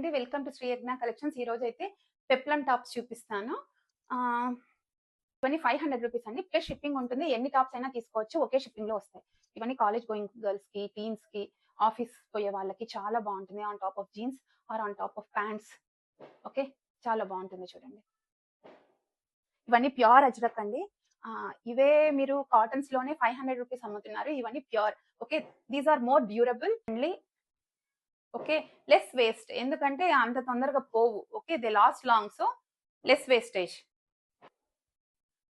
అండి, welcome to Shri యజ్ఞ collections. ఈ రోజు అయితే పెప్లం టాప్స్ చూపిస్తాను. ఇవన్నీ 500 రూపీస్ అండి, ప్లస్ షిప్పింగ్ ఉంటుంది. ఎన్ని టాప్స్ అయినా తీసుకోవచ్చు, ఒకే షిప్పింగ్ లో వస్తాయి. ఇవన్నీ కాలేజ్ గోయింగ్ గర్ల్స్ కి, టీన్స్ కి, ఆఫీస్ పోయే వాళ్ళకి చాలా బాగుంటుంది. On top of jeans or on top of pants. Okay, చాలా బాగుంటుంది చూడండి. ఇవన్నీ ప్యూర్ అజ్రక్ అండి. ఇవే మీరు కాటన్స్ లోనే 500 రూపీస్ అమ్ముతున్నారు. ఇవన్నీ pure. Okay, these are more durable అండ్లీ. ఓకే, లెస్ వేస్ట్, ఎందుకంటే అంత తొందరగా పోవు. Okay, they last long, so less wastage.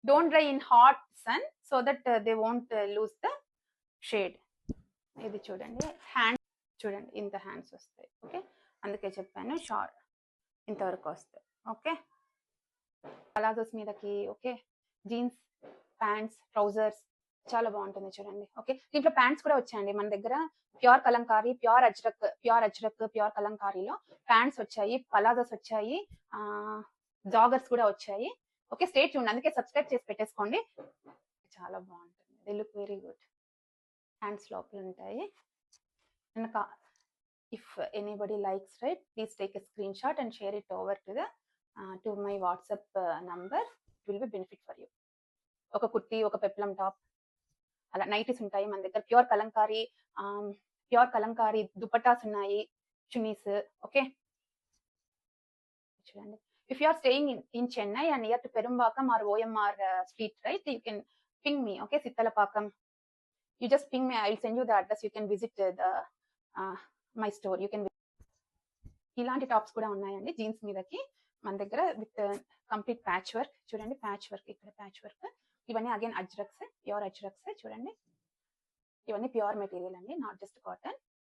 Don't dry in hot sun so that they won't lose the shade. ఇది చూడండి, హ్యాండ్ చూడండి, ఇంత హ్యాండ్స్ వస్తాయి. ఓకే, అందుకే చెప్పాను షార్ట్ ఇంతవరకు వస్తాయి. ఓకే, పలాజోస్ మీదకి. ఓకే, జీన్స్, ప్యాంట్స్, ట్రౌజర్స్ చాలా బాగుంటుంది చూడండి. ఓకే, దీంట్లో ప్యాంట్స్ కూడా వచ్చాయండి మన దగ్గర. Pure Kalamkari, pure Ajrak, pure కలంకారీలో ప్యాంట్స్ వచ్చాయి, పలాజోస్ వచ్చాయి, జాగర్స్ కూడా వచ్చాయి. ఓకే, స్టే ట్యూన్డ్, అందుకే సబ్స్క్రైబ్ చేసి పెట్టేసుకోండి. చాలా బాగుంటుంది, they look very good. Hands లోపల ఉంటాయి. If anybody likes right, please take a screenshot and share it over to my WhatsApp number. It will be benefit for you. ఒక కుర్తీ, ఒక peplum top, అలా nighties ఉంటాయి మన దగ్గర. Pure Kalamkari dupattas ఉన్నాయి, chunnis. Okay చూడండి. If you are staying in Chennai and near to Perumbakkam or OMR street right, you can ping me. Okay, Sithalapakkam, you just ping me, I'll send you the address. You can visit my store. You can. ఇలాంటి tops కూడా ఉన్నాయండి jeans మీదకి మన దగ్గర, with complete patch work. చూడండి, patch work, ఇక్కడ patch work. ఇవన్నీ again ajraks, pure ajraks చూడండి. ఇవన్నీ ప్యూర్ మెటీరియల్ అండి, నాట్ జస్ట్ కాటన్.